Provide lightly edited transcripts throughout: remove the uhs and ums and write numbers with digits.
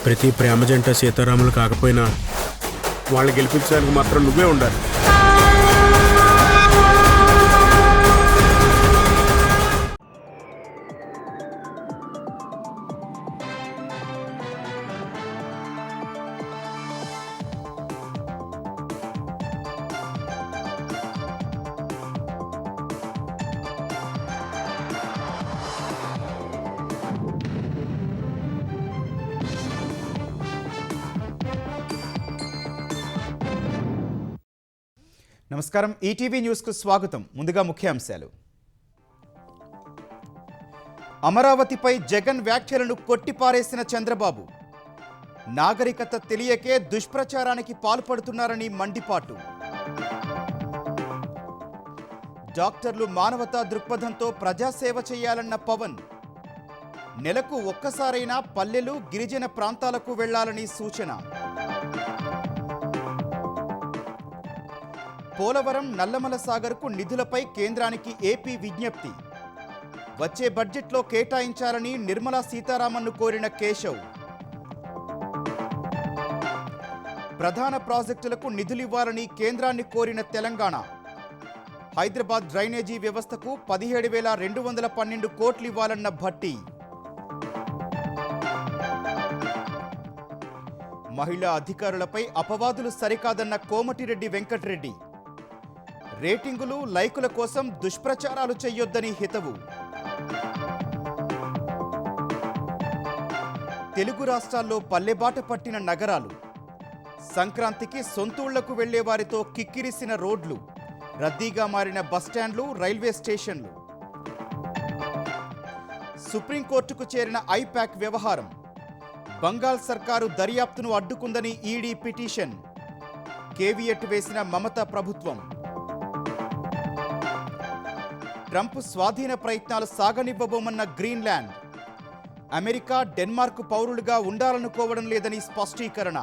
ప్రతి ప్రేమ జంట సీతారాములు కాకపోయినా వాళ్ళు గెలిపించడానికి మాత్రం నువ్వే ఉండాలి. నమస్కారం, ఈటీవీ న్యూస్కు స్వాగతం. ముందుగా ముఖ్యాంశాలు. అమరావతిపై జగన్ వ్యాఖ్యలను కొట్టిపారేసిన చంద్రబాబు. నాగరికత తెలియకే దుష్ప్రచారానికి పాల్పడుతున్నారని మండిపాటు. డాక్టర్లు మానవతా దృక్పథంతో ప్రజాసేవ చేయాలన్న పవన్. నెలకు ఒక్కసారైనా పల్లెలు, గిరిజన ప్రాంతాలకు వెళ్లాలని సూచన. పోలవరం, నల్లమల సాగర్కు నిధులపై కేంద్రానికి ఏపీ విజ్ఞప్తి. వచ్చే బడ్జెట్లో కేటాయించాలని నిర్మలా సీతారామన్ను కోరిన కేశవ్. ప్రధాన ప్రాజెక్టులకు నిధులివ్వాలని కేంద్రాన్ని కోరిన తెలంగాణ. హైదరాబాద్ డ్రైనేజీ వ్యవస్థకు 17,212 కోట్లు ఇవ్వాలన్న భట్టి. మహిళా అధికారులపై అపవాదులు సరికాదన్న కోమటిరెడ్డి వెంకటరెడ్డి. రేటింగులు, లైకుల కోసం దుష్ప్రచారాలు చెయ్యొద్దని హితవు. తెలుగు రాష్ట్రాల్లో పల్లెబాట పట్టిన నగరాలు. సంక్రాంతికి సొంతూళ్లకు వెళ్లే వారితో కిక్కిరిసిన రోడ్లు. రద్దీగా మారిన బస్టాండ్లు, రైల్వే స్టేషన్లు. సుప్రీంకోర్టుకు చేరిన ఐప్యాక్ వ్యవహారం. బంగాల్ సర్కారు దర్యాప్తును అడ్డుకుందని ఈడీ పిటిషన్. కేవియట్ వేసిన మమతా ప్రభుత్వం. ట్రంప్ స్వాధీన ప్రయత్నాలు సాగనివ్వబోమన్న గ్రీన్లాండ్. అమెరికా, డెన్మార్క్ పౌరులుగా ఉండాలనుకోవడం లేదని స్పష్టీకరణ.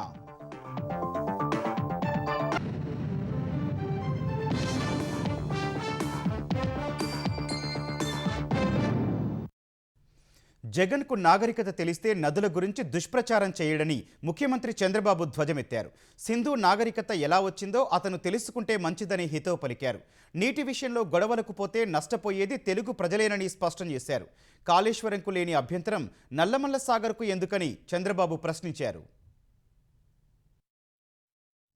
జగన్కు నాగరికత తెలిస్తే నదుల గురించి దుష్ప్రచారం చేయడని ముఖ్యమంత్రి చంద్రబాబు ధ్వజమెత్తారు. సింధు నాగరికత ఎలా వచ్చిందో అతను తెలుసుకుంటే మంచిదని హితవు పలికారు. నీటి విషయంలో గొడవలకు పోతే నష్టపోయేది తెలుగు ప్రజలేనని స్పష్టం చేశారు. కాళేశ్వరంకు లేని అభ్యంతరం నల్లమల్ల సాగర్కు ఎందుకని చంద్రబాబు ప్రశ్నించారు.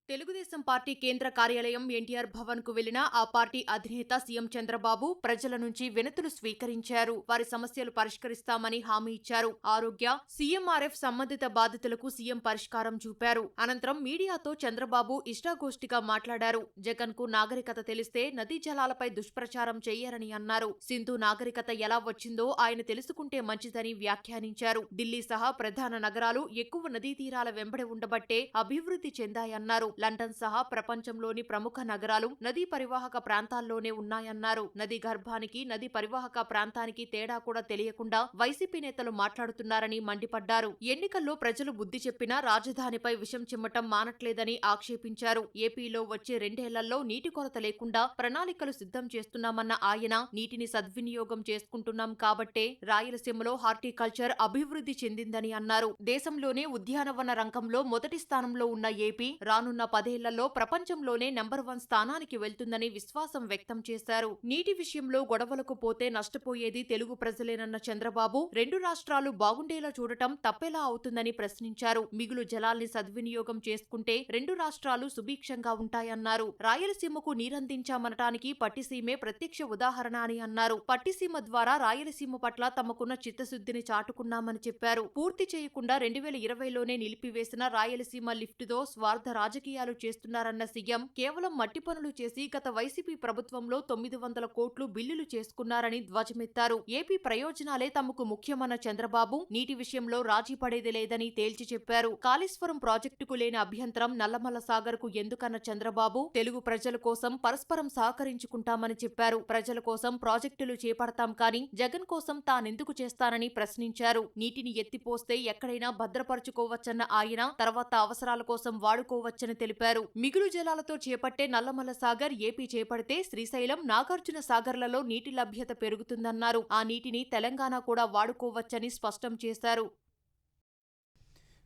తెలుగుదేశం పార్టీ కేంద్ర కార్యాలయం ఎన్టీఆర్ భవన్ కు వెళ్లిన ఆ పార్టీ అధినేత సీఎం చంద్రబాబు ప్రజల నుంచి వినతులు స్వీకరించారు. వారి సమస్యలు పరిష్కరిస్తామని హామీ ఇచ్చారు. ఆరోగ్య, సీఎంఆర్ఎఫ్ సంబంధిత బాధితులకు సీఎం పరిష్కారం చూపారు. అనంతరం మీడియాతో చంద్రబాబు ఇష్టాగోష్ఠిగా మాట్లాడారు. జగన్ కు నాగరికత తెలిస్తే నదీ జలాలపై దుష్ప్రచారం చెయ్యరని అన్నారు. సింధు నాగరికత ఎలా వచ్చిందో ఆయన తెలుసుకుంటే మంచిదని వ్యాఖ్యానించారు. ఢిల్లీ సహా ప్రధాన నగరాలు ఎక్కువ నదీ తీరాల వెంబడి ఉండబట్టే అభివృద్ధి చెందాయన్నారు. లండన్ సహా ప్రపంచంలోని ప్రముఖ నగరాలు నదీ పరివాహక ప్రాంతాల్లోనే ఉన్నాయన్నారు. నదీ గర్భానికి, నదీ పరివాహక ప్రాంతానికి తేడా కూడా తెలియకుండా వైసీపీ నేతలు మాట్లాడుతున్నారని మండిపడ్డారు. ఎన్నికల్లో ప్రజలు బుద్ధి చెప్పినా రాజధానిపై విషం చిమ్మటం మానట్లేదని ఆక్షేపించారు. ఏపీలో వచ్చే 2 ఏళ్లలో నీటి కొరత లేకుండా ప్రణాళికలు సిద్ధం చేస్తున్నామన్న ఆయన, నీటిని సద్వినియోగం చేసుకుంటున్నాం కాబట్టే రాయలసీమలో హార్టికల్చర్ అభివృద్ధి చెందిందని అన్నారు. దేశంలోనే ఉద్యానవన రంగంలో మొదటి స్థానంలో ఉన్న ఏపీ రానున్న 10 ఏళ్లలో ప్రపంచంలోనే నెంబర్ 1 స్థానానికి వెళ్తుందని విశ్వాసం వ్యక్తం చేశారు. నీటి విషయంలో గొడవలకు పోతే నష్టపోయేది తెలుగు ప్రజలేనన్న చంద్రబాబు, 2 రాష్ట్రాలు బాగుండేలా చూడటం తప్పెలా అవుతుందని ప్రశ్నించారు. మిగులు జలాల్ని సద్వినియోగం చేసుకుంటే 2 రాష్ట్రాలు సుభిక్షంగా ఉంటాయన్నారు. రాయలసీమకు నీరందించామనటానికి పట్టిసీమే ప్రత్యక్ష ఉదాహరణ అని అన్నారు. పట్టిసీమ ద్వారా రాయలసీమ పట్ల తమకున్న చిత్తశుద్ధిని చాటుకున్నామని చెప్పారు. పూర్తి చేయకుండా 2020లోనే నిలిపివేసిన రాయలసీమ లిఫ్టుతో స్వార్థ రాజకీయాలు చేస్తున్నారన్న సీఎం, కేవలం మట్టి పనులు చేసి గత వైసీపీ ప్రభుత్వంలో 900 కోట్లు బిల్లులు చేసుకున్నారని ధ్వజమెత్తారు. ఏపీ ప్రయోజనాలే తమకు ముఖ్యమన్న చంద్రబాబు, నీటి విషయంలో రాజీ పడేది లేదని తేల్చి చెప్పారు. కాళేశ్వరం ప్రాజెక్టుకు లేని అభ్యంతరం నల్లమల్ల సాగర్ కు ఎందుకన్న చంద్రబాబు, తెలుగు ప్రజల కోసం పరస్పరం సహకరించుకుంటామని చెప్పారు. ప్రజల కోసం ప్రాజెక్టులు చేపడతాం కానీ జగన్ కోసం తానెందుకు చేస్తానని ప్రశ్నించారు. నీటిని ఎత్తిపోస్తే ఎక్కడైనా భద్రపరుచుకోవచ్చన్న ఆయన, తర్వాత అవసరాల కోసం వాడుకోవచ్చని తెలిపారు. మిగులు జలాలతో చేపట్టే నల్లమల్ల సాగర్ ఏపీ చేపడితే శ్రీశైలం, నాగార్జున సాగర్లలో నీటి లభ్యత పెరుగుతుందన్నారు. ఆ నీటిని తెలంగాణ కూడా వాడుకోవచ్చని స్పష్టం చేశారు.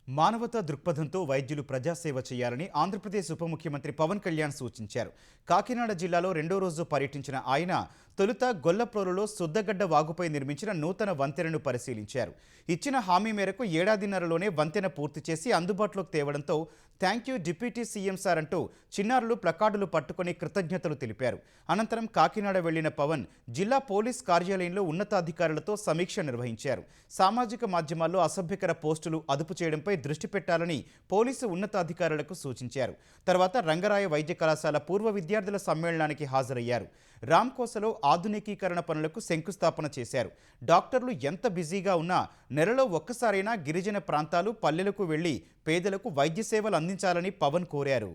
మానవతా దృక్పథంతో వైద్యులు ప్రజాసేవ చేయాలని ఆంధ్రప్రదేశ్ ఉప ముఖ్యమంత్రి పవన్ కళ్యాణ్ సూచించారు. కాకినాడ జిల్లాలో రెండో రోజు పర్యటించిన ఆయన తొలుత గొల్లప్రోలులో సుద్దగడ్డ వాగుపై నిర్మించిన నూతన వంతెనను పరిశీలించారు. ఇచ్చిన హామీ మేరకు ఏడాదిన్నరలోనే వంతెన పూర్తి చేసి అందుబాటులోకి తేవడంతో thank you deputy CM sir అంటూ చిన్నారులు ప్లకార్డులు పట్టుకుని కృతజ్ఞతలు తెలిపారు. అనంతరం కాకినాడ వెళ్లిన పవన్ జిల్లా పోలీస్ కార్యాలయంలో ఉన్నతాధికారులతో సమీక్ష నిర్వహించారు. సామాజిక మాధ్యమాల్లో అసభ్యకర పోస్టులు అదుపు చేయడంపై దృష్టి పెట్టాలని పోలీసు ఉన్నతాధికారులకు సూచించారు. తర్వాత రంగరాయ వైద్య కళాశాల పూర్వ విద్యార్థుల సమ్మేళనానికి హాజరయ్యారు. రామ్కోసలో ఆధునికీకరణ పనులకు శంకుస్థాపన చేశారు. డాక్టర్లు ఎంత బిజీగా ఉన్నా నెలలో ఒక్కసారైనా గిరిజన ప్రాంతాలు పల్లెలకు వెళ్లి పేదలకు వైద్య సేవలు అందించాలని పవన్ కోరారు.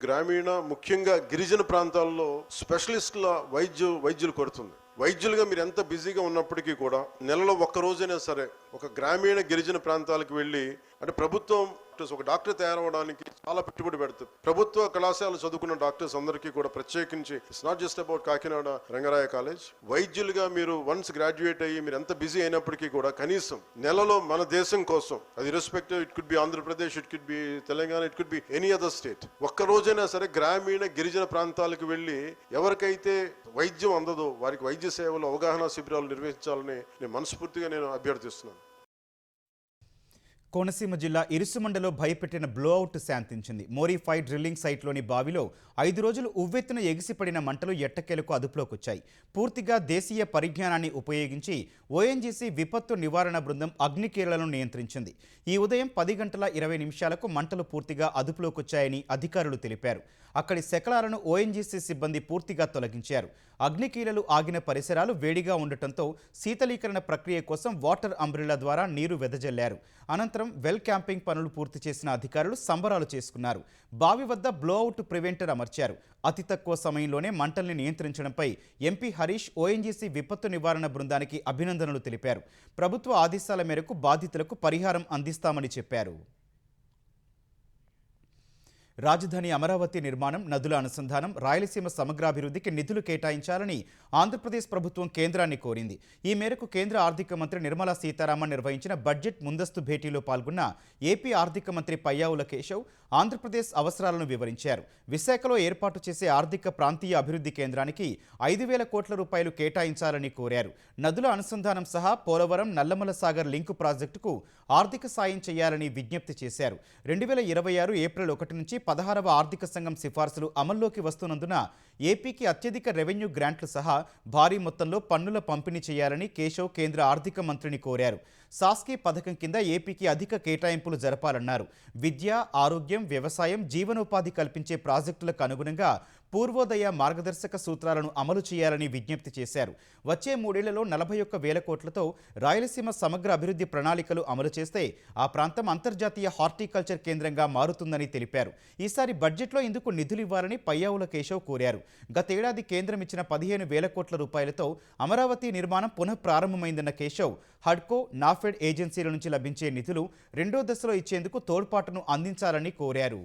గ్రామీణ ముఖ్యంగా గిరిజన ప్రాంతాల్లో స్పెషలిస్టుల వైద్యులు కొడుతుంది. వైద్యులుగా మీరు ఎంత బిజీగా ఉన్నప్పటికీ కూడా నెలలో ఒక్క రోజైనా సరే ఒక గ్రామీణ గిరిజన ప్రాంతాలకు వెళ్ళి, అంటే ప్రభుత్వం ఒక డాక్టర్ తయారవడానికి చాలా పెట్టుబడి పెడుతుంది. ప్రభుత్వ కళాశాలలు చదువుకున్న డాక్టర్స్ అందరికీ కూడా ప్రత్యేకించి it's not just about Kakinada Rangaraya college. వైద్యులుగా మీరు వన్స్ గ్రాడ్యుయేట్ అయ్యి మీరు ఎంత బిజీ అయినప్పటికీ కూడా కనీసం నెలలో మన దేశం కోసం, అది respective, it could be Andhra Pradesh, it could be Telangana, it could be any other state, ఒక్క రోజైనా సరే గ్రామీణ గిరిజన ప్రాంతాలకు వెళ్ళి ఎవరికైతే వైద్యం అందదో వారికి వైద్య సేవలు అవగాహన శిబిరాలు నిర్వహించాలని నేను మనస్ఫూర్తిగా అభ్యర్థిస్తున్నాను. కోనసీమ జిల్లా ఇరుసుమండలో భయపెట్టిన బ్లోఅవుట్ శాంతించింది. మోరిఫై డ్రిల్లింగ్ సైట్లోని బావిలో 5 రోజులు ఉవ్వెత్తున ఎగిసిపడిన మంటలు ఎట్టకేలకు అదుపులోకి వచ్చాయి. పూర్తిగా దేశీయ పరిజ్ఞానాన్ని ఉపయోగించి ఓఎన్జీసీ విపత్తు నివారణ బృందం అగ్నికీలలను నియంత్రించింది. ఈ ఉదయం 10 గంటల 20 నిమిషాలకు మంటలు పూర్తిగా అదుపులోకి వచ్చాయని అధికారులు తెలిపారు. అక్కడి శకలాలను ఓఎన్జీసీ సిబ్బంది పూర్తిగా తొలగించారు. అగ్నికీలలు ఆగిన పరిసరాలు వేడిగా ఉండటంతో శీతలీకరణ ప్రక్రియ కోసం వాటర్ అంబ్రెల్లా ద్వారా నీరు వెదజల్లారు. అనంతరం వెల్ క్యాంపింగ్ పనులు పూర్తి చేసిన అధికారులు సంబరాలు చేసుకున్నారు. బావి వద్ద బ్లోఅవుట్ ప్రివెంటర్ అమర్చారు. అతి తక్కువ సమయంలోనే మంటల్ని నియంత్రించడంపై ఎంపీ హరీష్ ఓఎన్జీసీ విపత్తు నివారణ బృందానికి అభినందనలు తెలిపారు. ప్రభుత్వ ఆదేశాల మేరకు బాధితులకు పరిహారం అందిస్తామని చెప్పారు. రాజధాని అమరావతి నిర్మాణం, నదుల అనుసంధానం, రాయలసీమ సమగ్రాభివృద్ధికి నిధులు కేటాయించాలని ఆంధ్రప్రదేశ్ ప్రభుత్వం కేంద్రాన్ని కోరింది. ఈ మేరకు కేంద్ర ఆర్థిక మంత్రి నిర్మలా సీతారామన్ నిర్వహించిన బడ్జెట్ ముందస్తు భేటీలో పాల్గొన్న ఏపీ ఆర్థిక మంత్రి పయ్యావుల కేశవ్ ఆంధ్రప్రదేశ్ అవసరాలను వివరించారు. విశాఖలో ఏర్పాటు చేసే ఆర్థిక ప్రాంతీయ అభివృద్ధి కేంద్రానికి 5,000 కోట్ల రూపాయలు కేటాయించాలని కోరారు. నదుల అనుసంధానం సహా పోలవరం, నల్లమల సాగర్ లింకు ప్రాజెక్టుకు ఆర్థిక సాయం చేయాలని విజ్ఞప్తి చేశారు. 2026 ఏప్రిల్ 1 నుంచి 16వ ఆర్థిక సంఘం సిఫార్సులు అమల్లోకి వస్తున్నందున ఏపీకి అత్యధిక రెవెన్యూ గ్రాంట్లు సహా భారీ మొత్తంలో పన్నుల పంపిణీ చేయాలని కేశవ్ కేంద్ర ఆర్థిక మంత్రిని కోరారు. సాస్కీ పథకం కింద ఏపీకి అధిక కేటాయింపులు జరపాలన్నారు. విద్య, ఆరోగ్యం, వ్యవసాయం, జీవనోపాధి కల్పించే ప్రాజెక్టులకు అనుగుణంగా పూర్వోదయ మార్గదర్శక సూత్రాలను అమలు చేయాలని విజ్ఞప్తి చేశారు. వచ్చే 3 ఏళ్లలో 41,000 కోట్లతో రాయలసీమ సమగ్ర అభివృద్ధి ప్రణాళికలు అమలు చేస్తే ఆ ప్రాంతం అంతర్జాతీయ హార్టికల్చర్ కేంద్రంగా మారుతుందని తెలిపారు. ఈసారి బడ్జెట్లో ఇందుకు నిధులు ఇవ్వాలని పయ్యావుల కేశవ్ కోరారు. గతేడాది కేంద్రం ఇచ్చిన 15,000 కోట్ల రూపాయలతో అమరావతి నిర్మాణం పునఃప్రారంభమైందన్న కేశవ్ హడ్కో, నాఫెడ్ ఏజెన్సీల నుంచి లభించే నిధులు 2వ దశలో ఇచ్చేందుకు తోడ్పాటును అందించాలని కోరారు.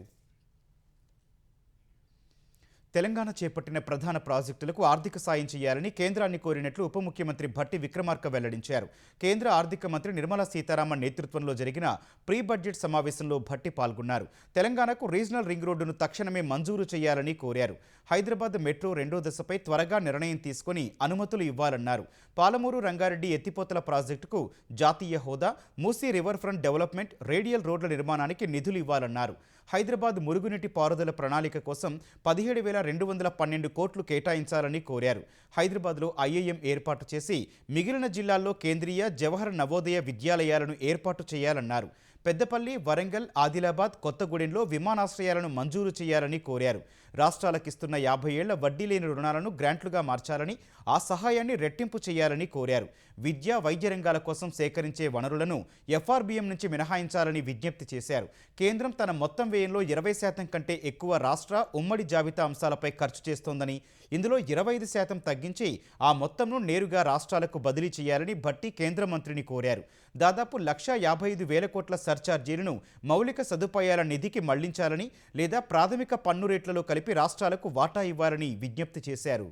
తెలంగాణ చేపట్టిన ప్రధాన ప్రాజెక్టులకు ఆర్థిక సాయం చేయాలని కేంద్రాన్ని కోరినట్లు ఉప ముఖ్యమంత్రి భట్టి విక్రమార్క వెల్లడించారు. కేంద్ర ఆర్థిక మంత్రి నిర్మలా సీతారామన్ నేతృత్వంలో జరిగిన ప్రీ బడ్జెట్ సమావేశంలో భట్టి పాల్గొన్నారు. తెలంగాణకు రీజనల్ రింగ్ రోడ్డును తక్షణమే మంజూరు చేయాలని కోరారు. హైదరాబాద్ మెట్రో 2వ దశపై త్వరగా నిర్ణయం తీసుకుని అనుమతులు ఇవ్వాలన్నారు. పాలమూరు రంగారెడ్డి ఎత్తిపోతల ప్రాజెక్టుకు జాతీయ హోదా, Musi river front development, radial రోడ్ల నిర్మాణానికి నిధులు ఇవ్వాలన్నారు. హైదరాబాద్ మురుగునీటి పారుదల ప్రణాళిక కోసం 17,212 కోట్లు కేటాయించాలని కోరారు. హైదరాబాద్లో ఐఐఎం ఏర్పాటు చేసి మిగిలిన జిల్లాల్లో కేంద్రీయ, జవహర్ నవోదయ విద్యాలయాలను ఏర్పాటు చేయాలన్నారు. పెద్దపల్లి, వరంగల్, ఆదిలాబాద్, కొత్తగూడెంలో విమానాశ్రయాలను మంజూరు చేయాలని కోరారు. రాష్ట్రాలకిస్తున్న 50 ఏళ్ల వడ్డీ లేని రుణాలను గ్రాంట్లుగా మార్చాలని, ఆ సహాయాన్ని రెట్టింపు చేయాలని కోరారు. విద్య, వైద్య రంగాల కోసం సేకరించే వనరులను ఎఫ్ఆర్బిఎం నుంచి మినహాయించాలని విజ్ఞప్తి చేశారు. కేంద్రం తన మొత్తం వ్యయంలో 20% కంటే ఎక్కువ రాష్ట్ర, ఉమ్మడి జాబితా అంశాలపై ఖర్చు చేస్తోందని, ఇందులో 25% తగ్గించి ఆ మొత్తంను నేరుగా రాష్ట్రాలకు బదిలీ చేయాలని భట్టి కేంద్ర మంత్రిని కోరారు. దాదాపు 1,55,000 కోట్ల సర్ఛార్జీలను మౌలిక సదుపాయాల నిధికి మళ్లించాలని లేదా ప్రాథమిక పన్ను రేట్లలో కలిపి రాష్ట్రాలకు వాటా ఇవ్వాలని విజ్ఞప్తి చేశారు.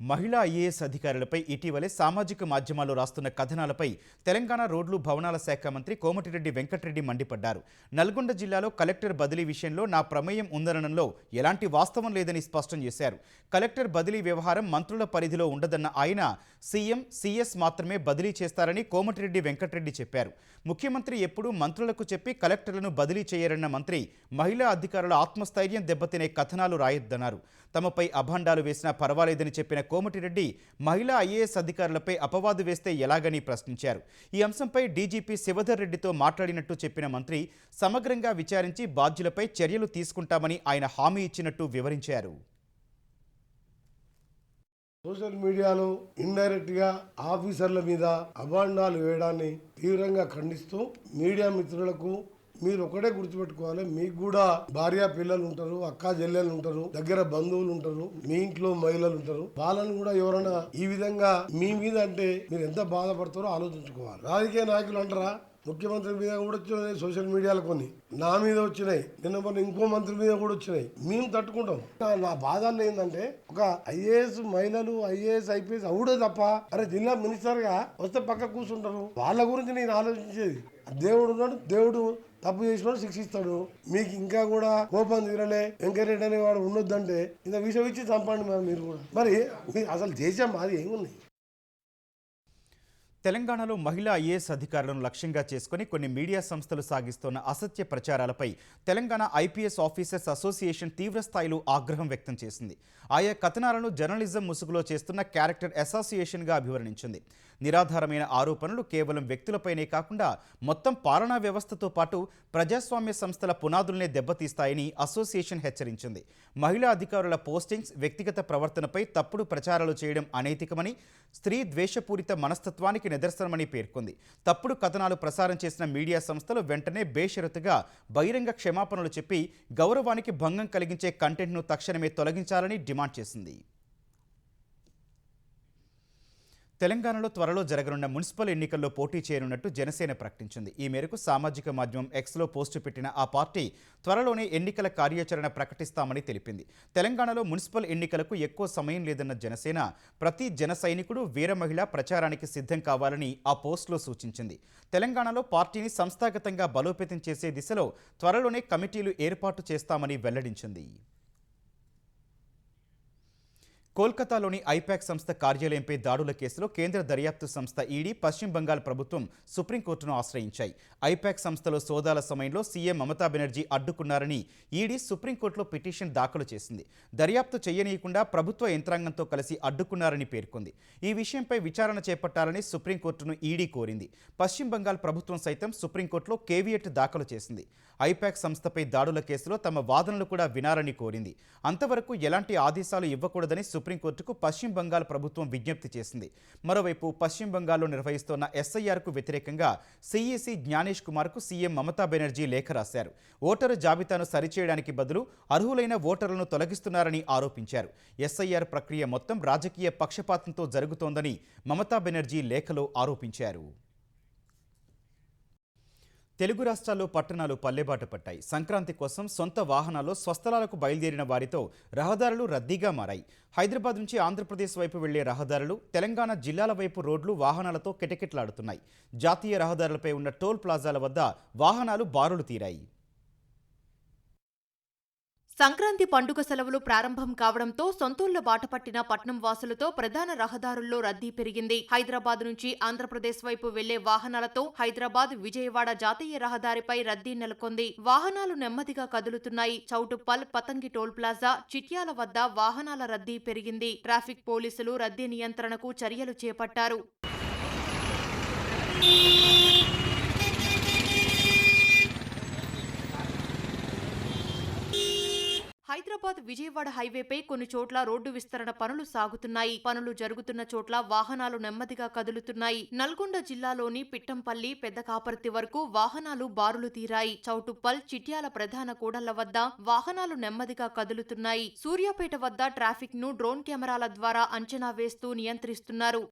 మహిళా ఐఏఎస్ అధికారులపై ఇటీవలే సామాజిక మాధ్యమాల్లో రాస్తున్న కథనాలపై తెలంగాణ రోడ్లు భవనాల శాఖ మంత్రి కోమటిరెడ్డి వెంకటరెడ్డి మండిపడ్డారు. నల్గొండ జిల్లాలో కలెక్టర్ బదిలీ విషయంలో నా ప్రమేయం ఉందనడంలో ఎలాంటి వాస్తవం లేదని స్పష్టం చేశారు. కలెక్టర్ బదిలీ వ్యవహారం మంత్రుల పరిధిలో ఉండదన్న ఆయన సీఎం, సీఎస్ మాత్రమే బదిలీ చేస్తారని కోమటిరెడ్డి వెంకటరెడ్డి చెప్పారు. ముఖ్యమంత్రి ఎప్పుడూ మంత్రులకు చెప్పి కలెక్టర్లను బదిలీ చేయరన్న మంత్రి మహిళా అధికారుల ఆత్మస్థైర్యం దెబ్బతినే కథనాలు రాయొద్దన్నారు. తమపై అభాండాలు వేసినా పర్వాలేదని చెప్పిన కోమటిరెడ్డి మహిళా ఐఏఎస్ అధికారులపై అపవాదు వేస్తే ఎలాగని ప్రశ్నించారు. ఈ అంశంపై డీజీపీ శివధర్ రెడ్డితో మాట్లాడినట్టు చెప్పిన మంత్రి సమగ్రంగా విచారించి బాధ్యులపై చర్యలు తీసుకుంటామని ఆయన హామీ ఇచ్చినట్టు వివరించారు. సోషల్ మీడియాలో ఇండైరెక్ట్ గా ఆఫీసర్ల మీద అభాండాలు వేయడాన్ని తీవ్రంగా ఖండిస్తూ మీడియా మిత్రులకు మీరు ఒకటే గుర్తుపెట్టుకోవాలి, మీకు కూడా భార్య పిల్లలు ఉంటారు, అక్క చెల్లెలు ఉంటారు, దగ్గర బంధువులు ఉంటారు, మీ ఇంట్లో మహిళలు ఉంటారు. వాళ్ళని కూడా ఎవరైనా ఈ విధంగా మీ మీద అంటే మీరు ఎంత బాధపడతారో ఆలోచించుకోవాలి. రాజకీయ నాయకులు అంటారా, ముఖ్యమంత్రి మీద కూడా వచ్చినాయి సోషల్ మీడియాలో, కొన్ని నా మీద వచ్చినాయి, నిన్న మొన్న ఇంకో మంత్రి మీద కూడా వచ్చినాయి. మేము తట్టుకుంటాం. నా బాధల్లో ఏంటంటే ఒక ఐఏఎస్ మహిళలు ఐఏఎస్ ఐపీఎస్ అవుడే తప్ప అరే జిల్లా మినిస్టర్ గా వస్తే పక్క కూర్చుంటారు. వాళ్ళ గురించి నేను ఆలోచించేది, దేవుడు ఉన్నాడు, దేవుడు తప్పు చేసినోడు శిక్షిస్తాడు. మీకు ఇంకా కూడా కోపం తీరలే, వెంకరెడ్డి అనే వాడు ఉండొద్దంటే ఇంత విషయం ఇచ్చి చంపండి మీరు కూడా. మరి అసలు దేశం మాది ఏముంది? తెలంగాణలో మహిళా ఐఏఎస్ అధికారులను లక్ష్యంగా చేసుకుని కొన్ని మీడియా సంస్థలు సాగిస్తున్న అసత్య ప్రచారాలపై తెలంగాణ ఐపీఎస్ ఆఫీసర్స్ అసోసియేషన్ తీవ్రస్థాయిలో ఆగ్రహం వ్యక్తం చేసింది. ఆయా కథనాలను జర్నలిజం ముసుగులో చేస్తున్న క్యారెక్టర్ అసోసియేషన్గా అభివర్ణించింది. నిరాధారమైన ఆరోపణలు కేవలం వ్యక్తులపైనే కాకుండా మొత్తం పాలనా వ్యవస్థతో పాటు ప్రజాస్వామ్య సంస్థల పునాదులనే దెబ్బతీస్తాయని అసోసియేషన్ హెచ్చరించింది. మహిళా అధికారుల పోస్టింగ్స్, వ్యక్తిగత ప్రవర్తనపై తప్పుడు ప్రచారాలు చేయడం అనైతికమని, స్త్రీ ద్వేషపూరిత మనస్తత్వానికి నిదర్శనమని పేర్కొంది. తప్పుడు కథనాలు ప్రసారం చేసిన మీడియా సంస్థలు వెంటనే బేషరతుగా బహిరంగ క్షమాపణలు చెప్పి గౌరవానికి భంగం కలిగించే కంటెంట్ను తక్షణమే తొలగించాలని డిమాండ్ చేసింది. తెలంగాణలో త్వరలో జరగనున్న మున్సిపల్ ఎన్నికల్లో పోటీ చేయనున్నట్టు జనసేన ప్రకటించింది. ఈ మేరకు సామాజిక మాధ్యమం ఎక్స్లో పోస్టు పెట్టిన ఆ పార్టీ త్వరలోనే ఎన్నికల కార్యాచరణ ప్రకటిస్తామని తెలిపింది. తెలంగాణలో మున్సిపల్ ఎన్నికలకు ఎక్కువ సమయం లేదన్న జనసేన ప్రతి జన సైనికుడు, వీర మహిళ ప్రచారానికి సిద్ధం కావాలని ఆ పోస్టులో సూచించింది. తెలంగాణలో పార్టీని సంస్థాగతంగా బలోపేతం చేసే దిశలో త్వరలోనే కమిటీలు ఏర్పాటు చేస్తామని వెల్లడించింది. కోల్కతాలోని ఐపాక్ సంస్థ కార్యాలయంపై దాడుల కేసులో కేంద్ర దర్యాప్తు సంస్థ ఈడీ, పశ్చిమ బంగాల్ ప్రభుత్వం సుప్రీంకోర్టును ఆశ్రయించాయి. ఐపాక్ సంస్థలో సోదాల సమయంలో సీఎం మమతా బెనర్జీ అడ్డుకున్నారని ఈడీ సుప్రీంకోర్టులో పిటిషన్ దాఖలు చేసింది. దర్యాప్తు చేయనీయకుండా ప్రభుత్వ యంత్రాంగంతో కలిసి అడ్డుకున్నారని పేర్కొంది. ఈ విషయంపై విచారణ చేపట్టాలని సుప్రీంకోర్టును ఈడీ కోరింది. పశ్చిమ బంగాల్ ప్రభుత్వం సైతం సుప్రీంకోర్టులో కేవియట్ దాఖలు చేసింది. ఐపాక్ సంస్థపై దాడుల కేసులో తమ వాదనలు కూడా వినాలని కోరింది. అంతవరకు ఎలాంటి ఆదేశాలు ఇవ్వకూడదని సుప్రీంకోర్టుకు పశ్చిమ బంగాల్ ప్రభుత్వం విజ్ఞప్తి చేసింది. మరోవైపు పశ్చిమ బంగాల్లో నిర్వహిస్తున్న ఎస్ఐఆర్కు వ్యతిరేకంగా సీఈసీ జ్ఞానేష్ కుమార్కు సీఎం మమతా బెనర్జీ లేఖ రాశారు. ఓటరు జాబితాను సరిచేయడానికి బదులు అర్హులైన ఓటర్లను తొలగిస్తున్నారని ఆరోపించారు. ఎస్ఐఆర్ ప్రక్రియ మొత్తం రాజకీయ పక్షపాతంతో జరుగుతోందని మమతా బెనర్జీ లేఖలో ఆరోపించారు. తెలుగు రాష్ట్రాల్లో పట్టణాలు పల్లెబాట పట్టాయి. సంక్రాంతి కోసం సొంత వాహనాల్లో స్వస్థలాలకు బయలుదేరిన వారితో రహదారులు రద్దీగా మారాయి. హైదరాబాద్ నుంచి ఆంధ్రప్రదేశ్ వైపు వెళ్లే రహదారులు, తెలంగాణ జిల్లాల వైపు రోడ్లు వాహనాలతో కిటకిటలాడుతున్నాయి. జాతీయ రహదారులపై ఉన్న టోల్ ప్లాజాల వద్ద వాహనాలు బారులు తీరాయి. సంక్రాంతి పండుగ సెలవులు ప్రారంభం కావడంతో సొంతూళ్ల బాటపట్టిన పట్నం వాసులతో ప్రధాన రహదారుల్లో రద్దీ పెరిగింది. హైదరాబాద్ నుంచి ఆంధ్రప్రదేశ్ వైపు వెళ్లే వాహనాలతో హైదరాబాద్, విజయవాడ జాతీయ రహదారిపై రద్దీ నెలకొంది. వాహనాలు నెమ్మదిగా కదులుతున్నాయి. చౌటుప్పల్, పతంగి టోల్ ప్లాజా, చిట్యాల వద్ద వాహనాల రద్దీ పెరిగింది. ట్రాఫిక్ పోలీసులు రద్దీ నియంత్రణకు చర్యలు చేపట్టారు. హైదరాబాద్ విజయవాడ హైవేపై కొన్ని చోట్ల రోడ్డు విస్తరణ పనులు సాగుతున్నాయి. పనులు జరుగుతున్న చోట్ల వాహనాలు నెమ్మదిగా కదులుతున్నాయి. నల్గొండ జిల్లాలోని పిట్టంపల్లి, పెద్ద కాపర్తి వరకు వాహనాలు బారులు తీరాయి. చౌటుప్పల్, చిట్యాల ప్రధాన కూడళ్ల వద్ద వాహనాలు నెమ్మదిగా కదులుతున్నాయి. సూర్యాపేట వద్ద ట్రాఫిక్ ను డ్రోన్ కెమెరాల ద్వారా అంచనా వేస్తూ నియంత్రిస్తున్నారు.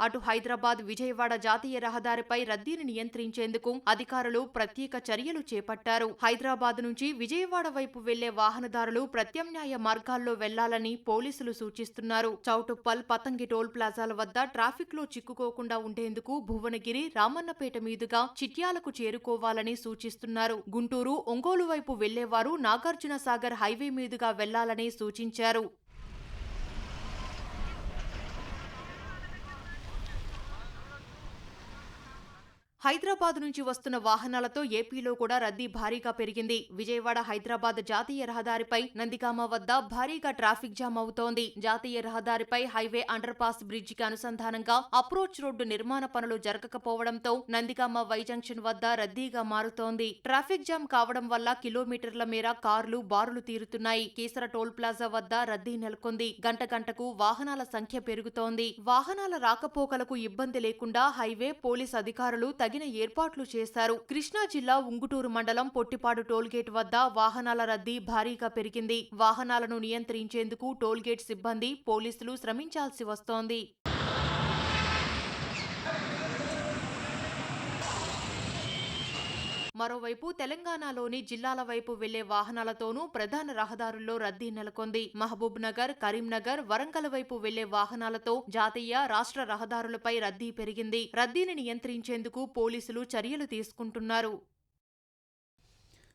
అటు హైదరాబాద్ విజయవాడ జాతీయ రహదారిపై రద్దీని నియంత్రించేందుకు అధికారులు ప్రత్యేక చర్యలు చేపట్టారు. హైదరాబాద్ నుంచి విజయవాడ వైపు వెళ్లే వాహనదారులు ప్రత్యామ్నాయ మార్గాల్లో వెళ్లాలని పోలీసులు సూచిస్తున్నారు. చౌటుప్పల్, పతంగి టోల్ ప్లాజాల వద్ద ట్రాఫిక్ లో చిక్కుకోకుండా ఉండేందుకు భువనగిరి, రామన్నపేట మీదుగా చిట్యాలకు చేరుకోవాలని సూచిస్తున్నారు. గుంటూరు, ఒంగోలు వైపు వెళ్లేవారు నాగార్జున సాగర్ హైవే మీదుగా వెళ్లాలని సూచించారు. హైదరాబాద్ నుంచి వస్తున్న వాహనాలతో ఏపీలో కూడా రద్దీ భారీగా పెరిగింది. విజయవాడ హైదరాబాద్ జాతీయ రహదారిపై నందిగామ వద్ద భారీగా ట్రాఫిక్ జామ్ అవుతోంది. జాతీయ రహదారిపై హైవే అండర్ పాస్ బ్రిడ్జికి అనుసంధానంగా అప్రోచ్ రోడ్డు నిర్మాణ పనులు జరగకపోవడంతో నందిగామ వై జంక్షన్ వద్ద రద్దీగా మారుతోంది. ట్రాఫిక్ జామ్ కావడం వల్ల కిలోమీటర్ల మేర కార్లు బారులు తీరుతున్నాయి. కీసర టోల్ ప్లాజా వద్ద రద్దీ నెలకొంది. గంటకు వాహనాల సంఖ్య పెరుగుతోంది. వాహనాల రాకపోకలకు ఇబ్బంది లేకుండా హైవే పోలీస్ అధికారులు తగిన ఏర్పాట్లు చేశారు. కృష్ణా జిల్లా ఉంగుటూరు మండలం పొట్టిపాడు టోల్గేట్ వద్ద వాహనాల రద్దీ భారీగా పెరిగింది. వాహనాలను నియంత్రించేందుకు టోల్గేట్ సిబ్బంది, పోలీసులు శ్రమించాల్సి వస్తోంది. మరోవైపు తెలంగాణలోని జిల్లాల వైపు వెళ్లే వాహనాలతోనూ ప్రధాన రహదారుల్లో రద్దీ నెలకొంది. మహబూబ్ నగర్, కరీంనగర్, వరంగల్ వైపు వెళ్లే వాహనాలతో జాతీయ, రాష్ట్ర రహదారులపై రద్దీ పెరిగింది. రద్దీని నియంత్రించేందుకు పోలీసులు చర్యలు తీసుకుంటున్నారు.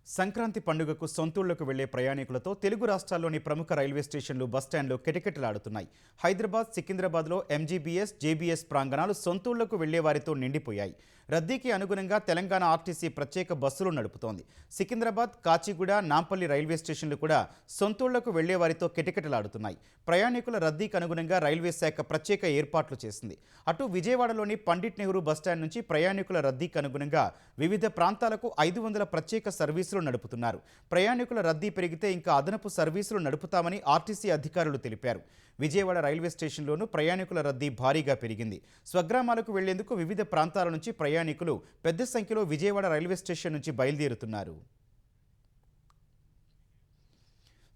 సంక్రాంతి పండుగకు సొంతూళ్లకు వెళ్లే ప్రయాణికులతో తెలుగు రాష్ట్రాల్లోని ప్రముఖ రైల్వే స్టేషన్లు, బస్టాండ్లు కిటకిటలాడుతున్నాయి. హైదరాబాద్, సికింద్రాబాద్లో ఎంజీబీఎస్, జేబీఎస్ ప్రాంగణాలు సొంతూళ్లకు వెళ్లే వారితో నిండిపోయాయి. రద్దీకి అనుగుణంగా తెలంగాణ ఆర్టీసీ ప్రత్యేక బస్సులు నడుపుతోంది. సికింద్రాబాద్, కాచిగూడ, నాంపల్లి రైల్వే స్టేషన్లు కూడా సొంతూళ్లకు వెళ్లే వారితో కిటకిటలాడుతున్నాయి. ప్రయాణికుల రద్దీకి అనుగుణంగా రైల్వే శాఖ ప్రత్యేక ఏర్పాట్లు చేసింది. అటు విజయవాడలోని పండిట్ నెహ్రూ బస్టాండ్ నుంచి ప్రయాణికుల రద్దీకి అనుగుణంగా వివిధ ప్రాంతాలకు 500 ప్రత్యేక సర్వీసులు నడుపుతున్నారు. ప్రయాణికుల రద్దీ పెరిగితే ఇంకా అదనపు సర్వీసులు నడుపుతామని ఆర్టీసీ అధికారులు తెలిపారు. విజయవాడ రైల్వే స్టేషన్లోనూ ప్రయాణికుల రద్దీ భారీగా పెరిగింది. స్వగ్రామాలకు వెళ్లేందుకు వివిధ ప్రాంతాల నుంచి ప్రయాణికులు పెద్ద సంఖ్యలో విజయవాడ రైల్వే స్టేషన్ నుంచి బయలుదేరుతున్నారు.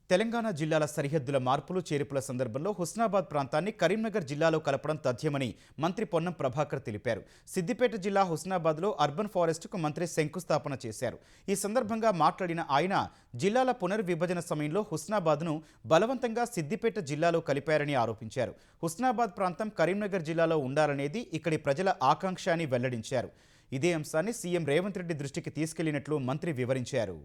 తెలంగాణ జిల్లాల సరిహద్దుల మార్పులు, చేర్పుల సందర్భంలో హుస్నాబాద్ ప్రాంతాన్ని కరీంనగర్ జిల్లాలో కలపడం తథ్యమని మంత్రి పొన్నం ప్రభాకర్ తెలిపారు. సిద్దిపేట జిల్లా హుస్నాబాద్లో అర్బన్ ఫారెస్ట్కు మంత్రి శంకుస్థాపన చేశారు. ఈ సందర్భంగా మాట్లాడిన ఆయన జిల్లాల పునర్విభజన సమయంలో హుస్నాబాద్ను బలవంతంగా సిద్దిపేట జిల్లాలో కలిపారని ఆరోపించారు. హుస్నాబాద్ ప్రాంతం కరీంనగర్ జిల్లాలో ఉండాలనేది ఇక్కడి ప్రజల ఆకాంక్ష అని వెల్లడించారు. ఇదే అంశాన్ని సీఎం రేవంత్ రెడ్డి దృష్టికి తీసుకెళ్లినట్లు మంత్రి వివరించారు.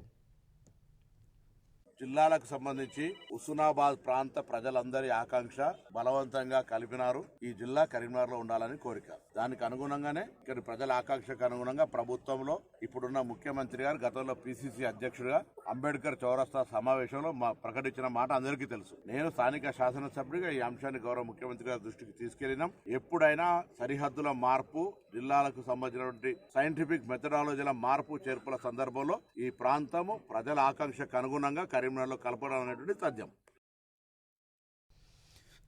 జిల్లాలకు సంబంధించి హుస్నాబాద్ ప్రాంత ప్రజలందరి ఆకాంక్ష బలవంతంగా కలిపినారు. ఈ జిల్లా కరీంనగర్ లో ఉండాలని కోరిక. దానికి అనుగుణంగానే ఇక్కడ ప్రజల ఆకాంక్షకు అనుగుణంగా ప్రభుత్వంలో ఇప్పుడున్న ముఖ్యమంత్రి గారు గతంలో పిసిసి అధ్యక్షుడిగా అంబేద్కర్ చౌరస్తా సమావేశంలో ప్రకటించిన మాట అందరికీ తెలుసు. నేను స్థానిక శాసనసభ్యుడిగా ఈ అంశాన్ని గౌరవ ముఖ్యమంత్రి గారి దృష్టికి తీసుకెళ్లినాం. ఎప్పుడైనా సరిహద్దుల మార్పు, జిల్లాలకు సంబంధించినటువంటి సైంటిఫిక్ మెథడాలజీల మార్పు చేర్పుల సందర్భంలో ఈ ప్రాంతము ప్రజల ఆకాంక్షకు అనుగుణంగా కరీంనగర్లో కలపడం అనేటువంటి తథ్యం.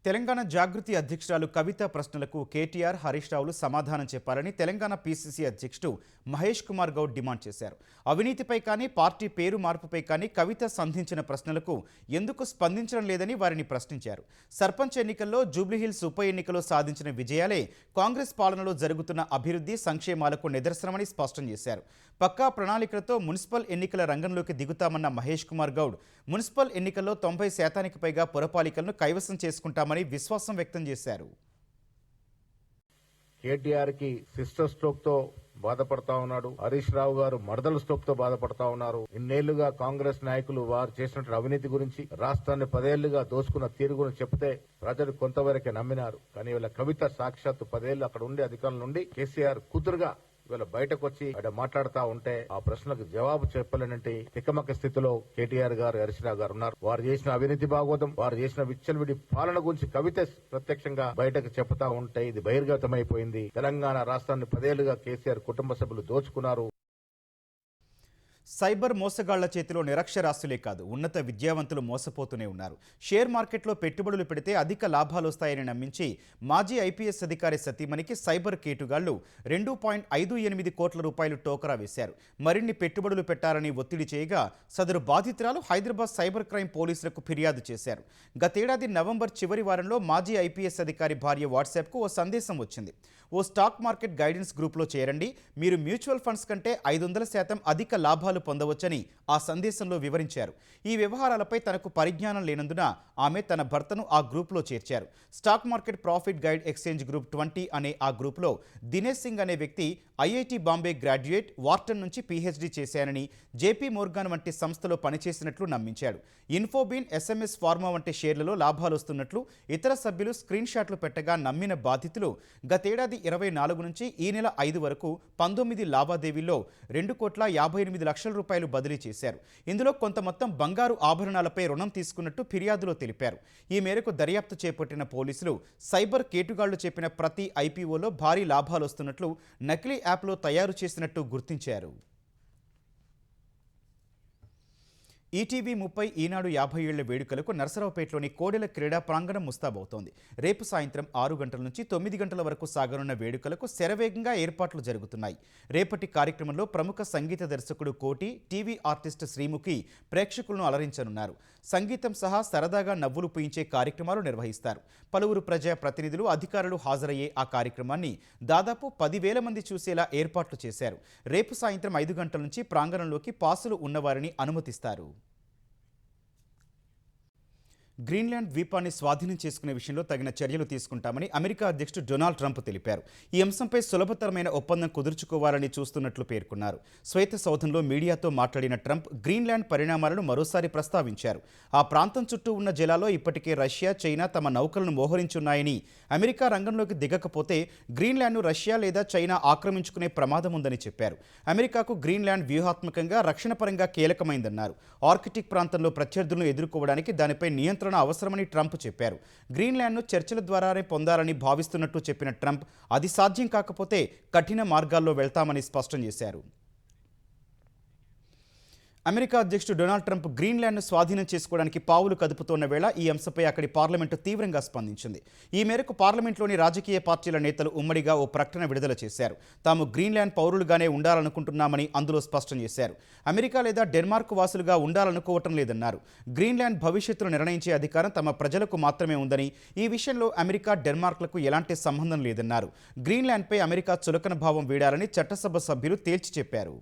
తెలంగాణ జాగృతి అధ్యక్షురాలు కవిత ప్రశ్నలకు కేటీఆర్, హరీష్ రావులు సమాధానం చెప్పాలని తెలంగాణ పీసీసీ అధ్యక్షుడు మహేష్ కుమార్ గౌడ్ డిమాండ్ చేశారు. అవినీతిపై కానీ, పార్టీ పేరు మార్పుపై కానీ కవిత సంధించిన ప్రశ్నలకు ఎందుకు స్పందించడం లేదని వారిని ప్రశ్నించారు. సర్పంచ్ ఎన్నికల్లో, జూబ్లీహిల్స్ ఉప ఎన్నికలో సాధించిన విజయాలే కాంగ్రెస్ పాలనలో జరుగుతున్న అభివృద్ధి, సంక్షేమాలకు నిదర్శనమని స్పష్టం చేశారు. పక్కా ప్రణాళికలతో మున్సిపల్ ఎన్నికల రంగంలోకి దిగుతామన్న మహేష్ కుమార్ గౌడ్ మున్సిపల్ ఎన్నికల్లో 90% పైగా పురపాలికలను కైవసం చేసుకుంటామని విశ్వాసం వ్యక్తం చేశారు. కేటీఆర్ కి సిస్టర్ స్ట్రోక్ తో బాధపడతా ఉన్నాడు. హరీష్ రావు గారు మర్దల స్ట్రోక్ తో బాధపడతా ఉన్నారు. ఇన్నేళ్లుగా కాంగ్రెస్ నాయకులు వారు చేసినట్టు అవినీతి గురించి, రాష్ట్రాన్ని 10 ఏళ్లుగా దోచుకున్న తీరు గురించి చెప్తే ప్రజలు కొంతవరకే నమ్మినారు. కానీ వీళ్ళ కవిత సాక్షాత్తు 10 ఏళ్లు అక్కడ ఉండి అధికారుల నుండి కేసీఆర్ కూతురుగా ఇవాళ బయటకు వచ్చి అక్కడ మాట్లాడుతూ ఉంటే ఆ ప్రశ్నలకు జవాబు చెప్పలేనంటే తికమక స్థితిలో కేటీఆర్ గారు, హరీష్ రావు గారు ఉన్నారు. వారు చేసిన అవినీతి భాగవతం, వారు చేసిన విచ్చలవిడి పాలన గురించి కవిత ప్రత్యక్షంగా బయటకు చెప్తా ఉంటే ఇది బహిర్గతమైపోయింది. తెలంగాణ రాష్ట్రాన్ని 10 ఏళ్లుగా కేసీఆర్ కుటుంబ సభ్యులు దోచుకున్నారు. సైబర్ మోసగాళ్ల చేతిలో నిరక్షరాస్యులే కాదు ఉన్నత విద్యావంతులు మోసపోతూనే ఉన్నారు. షేర్ మార్కెట్లో పెట్టుబడులు పెడితే అధిక లాభాలు వస్తాయని నమ్మించి మాజీ ఐపీఎస్ అధికారి సతీమణికి సైబర్ కేటుగాళ్లు 2.58 కోట్ల రూపాయలు టోకరా వేశారు. మరిన్ని పెట్టుబడులు పెట్టాలని ఒత్తిడి చేయగా సదరు బాధితురాలు హైదరాబాద్ సైబర్ క్రైమ్ పోలీసులకు ఫిర్యాదు చేశారు. గతేడాది నవంబర్ చివరి వారంలో మాజీ ఐపీఎస్ అధికారి భార్య వాట్సాప్కు ఓ సందేశం వచ్చింది. ఓ స్టాక్ మార్కెట్ గైడెన్స్ గ్రూప్లో చేరండి, మీరు మ్యూచువల్ ఫండ్స్ కంటే 500% అధిక లాభాలు పొందవచ్చని ఆ సందేశంలో వివరించారు. ఈ వ్యవహారాలపై తనకు పరిజ్ఞానం లేనందున ఆమె తన భర్తను ఆ గ్రూప్లో చేర్చారు. Stock market profit guide exchange group 20 అనే ఆ గ్రూప్లో దినేష్ సింగ్ అనే వ్యక్తి ఐఐటి బాంబే గ్రాడ్యుయేట్, వార్టన్ నుంచి పీహెచ్డీ చేశానని, జేపీ మోర్గాన్ వంటి సంస్థలో పనిచేసినట్లు నమ్మించాడు. ఇన్ఫోబీన్, ఎస్ఎంఎస్ ఫార్మా వంటి షేర్లలో లాభాలు వస్తున్నట్లు ఇతర సభ్యులు స్క్రీన్ షాట్లు పెట్టగా నమ్మిన బాధితులు గతేడాది 24 నుంచి ఈ నెల 5 వరకు 19 లావాదేవీల్లో 2,58,00,000 రూపాయలు బదిలీ చేశారు. ఇందులో కొంత మొత్తం బంగారు ఆభరణాలపై రుణం తీసుకున్నట్టు ఫిర్యాదులో తెలిపారు. ఈ మేరకు దర్యాప్తు చేపట్టిన పోలీసులు సైబర్ కేటుగాళ్లు చెప్పిన ప్రతి ఐపీఓలో భారీ లాభాలు వస్తున్నట్లు నకిలీ యాప్లో తయారు చేసినట్టు గుర్తించారు. ఈటీవీ 30 ఈనాడు 50 ఏళ్ల వేడుకలకు నరసరావుపేటలోని కోడెల క్రీడా ప్రాంగణం ముస్తాబవుతోంది. రేపు సాయంత్రం 6 గంటల నుంచి 9 గంటల వరకు సాగనున్న వేడుకలకు శరవేగంగా ఏర్పాట్లు జరుగుతున్నాయి. రేపటి కార్యక్రమంలో ప్రముఖ సంగీత దర్శకుడు కోటి, టీవీ ఆర్టిస్ట్ శ్రీముఖి ప్రేక్షకులను అలరించనున్నారు. సంగీతం సహా సరదాగా నవ్వులు పూయించే కార్యక్రమాలు నిర్వహిస్తారు. పలువురు ప్రజా ప్రతినిధులు, అధికారులు హాజరయ్యే ఆ కార్యక్రమాన్ని దాదాపు 10,000 మంది చూసేలా ఏర్పాట్లు చేశారు. రేపు సాయంత్రం 5 గంటల నుంచి ప్రాంగణంలోకి పాసులు ఉన్నవారిని అనుమతిస్తారు. గ్రీన్లాండ్ ద్వీపాన్ని స్వాధీనం చేసుకునే విషయంలో తగిన చర్యలు తీసుకుంటామని అమెరికా అధ్యక్షుడు డొనాల్డ్ ట్రంప్ తెలిపారు. ఈ అంశంపై సులభతరమైన ఒప్పందం కుదుర్చుకోవాలని చూస్తున్నట్లు పేర్కొన్నారు. శ్వేత సౌధంలో మీడియాతో మాట్లాడిన ట్రంప్ గ్రీన్లాండ్ పరిణామాలను మరోసారి ప్రస్తావించారు. ఆ ప్రాంతం చుట్టూ ఉన్న జలాల్లో ఇప్పటికే రష్యా, చైనా తమ నౌకలను మోహరించున్నాయని, అమెరికా రంగంలోకి దిగకపోతే గ్రీన్లాండ్ను రష్యా లేదా చైనా ఆక్రమించుకునే ప్రమాదం ఉందని చెప్పారు. అమెరికాకు గ్రీన్లాండ్ వ్యూహాత్మకంగా, రక్షణపరంగా కీలకమైందన్నారు. ఆర్కిటిక్ ప్రాంతంలో ప్రత్యర్థులను ఎదుర్కోవడానికి దానిపై నియంత్రణ అవసరమని ట్రంప్ చెప్పారు. గ్రీన్లాండ్ను చర్చల ద్వారానే పొందాలని భావిస్తున్నట్టు చెప్పిన ట్రంప్ అది సాధ్యం కాకపోతే కఠిన మార్గాల్లో వెళ్తామని స్పష్టం చేశారు. అమెరికా అధ్యక్షుడు డొనాల్డ్ ట్రంప్ గ్రీన్లాండ్ను స్వాధీనం చేసుకోవడానికి పావులు కదుపుతోన్న వేళ ఈ అంశంపై అక్కడి పార్లమెంటు తీవ్రంగా స్పందించింది. ఈ మేరకు పార్లమెంట్లోని రాజకీయ పార్టీల నేతలు ఉమ్మడిగా ఓ ప్రకటన విడుదల చేశారు. తాము గ్రీన్లాండ్ పౌరులుగానే ఉండాలనుకుంటున్నామని అందులో స్పష్టం చేశారు. అమెరికా లేదా డెన్మార్క్ వాసులుగా ఉండాలనుకోవటం లేదన్నారు. గ్రీన్లాండ్ భవిష్యత్తును నిర్ణయించే అధికారం తమ ప్రజలకు మాత్రమే ఉందని, ఈ విషయంలో అమెరికా, డెన్మార్క్లకు ఎలాంటి సంబంధం లేదన్నారు. గ్రీన్లాండ్పై అమెరికా చులకన భావం వీడాలని చట్టసభ సభ్యులు తేల్చి చెప్పారు.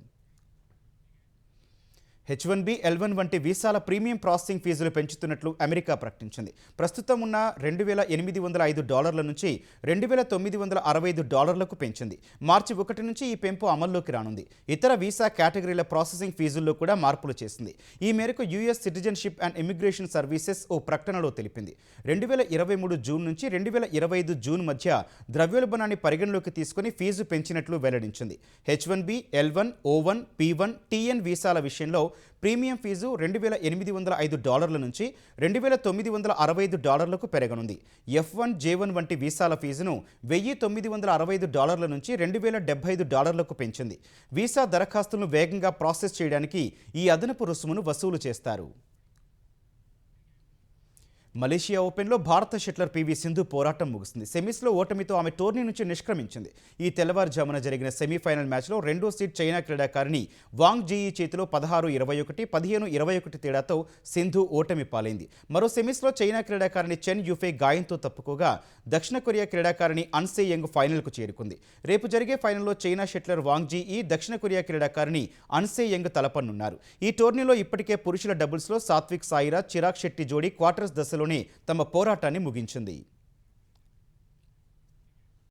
H1B, L1 వంటి వీసాల ప్రీమియం ప్రాసెసింగ్ ఫీజులు పెంచుతున్నట్లు అమెరికా ప్రకటించింది. ప్రస్తుతం ఉన్న $2,805 నుంచి $2,965 పెంచింది. మార్చి 1 నుంచి ఈ పెంపు అమల్లోకి రానుంది. ఇతర వీసా కేటగిరీల ప్రాసెసింగ్ ఫీజుల్లో కూడా మార్పులు చేసింది. ఈ మేరకు US citizenship and immigration services ఓ ప్రకటనలో తెలిపింది. 2023 జూన్ నుంచి 2025 జూన్ మధ్య ద్రవ్యోల్బణాన్ని పరిగణలోకి తీసుకుని ఫీజు పెంచినట్లు వెల్లడించింది. H1B, L1, O1, P1, TN వీసాల విషయంలో ప్రీమియం ఫీజు $2,805 నుంచి $2,965 పెరగనుంది. F1, J1 వంటి వీసాల ఫీజును $1,965 నుంచి $2,075 పెంచింది. వీసా దరఖాస్తులను వేగంగా ప్రాసెస్ చేయడానికి ఈ అదనపు రుసుమును వసూలు చేస్తారు. మలేషియా ఓపెన్లో భారత షట్లర్ పివి సింధు పోరాటం ముగిసింది. సెమీస్లో ఓటమితో ఆమె టోర్నీ నుంచి నిష్క్రమించింది. ఈ తెల్లవారుజామున జరిగిన సెమీఫైనల్ మ్యాచ్లో రెండో సీడ్ చైనా క్రీడాకారిణి వాంగ్ జీయి చేతిలో 16-21, 15-21 తేడాతో సింధు ఓటమి పాలైంది. మరో సెమీస్లో చైనా క్రీడాకారిణి చెన్ యూఫే గాయంతో తప్పుకోగా దక్షిణ కొరియా క్రీడాకారిణి అన్ సే యంగ్ ఫైనల్కు చేరుకుంది. రేపు జరిగే ఫైనల్లో చైనా షట్లర్ వాంగ్ జీయి, దక్షిణ కొరియా క్రీడాకారిణి అన్ సే యంగ్ తలపనున్నారు. ఈ టోర్నీలో ఇప్పటికే పురుషుల డబుల్స్లో సాత్విక్ సాయిరాజ్, చిరాగ్ శెట్టి జోడీ క్వార్టర్స్ దశలో తమ పోరాటాన్ని ముగించింది.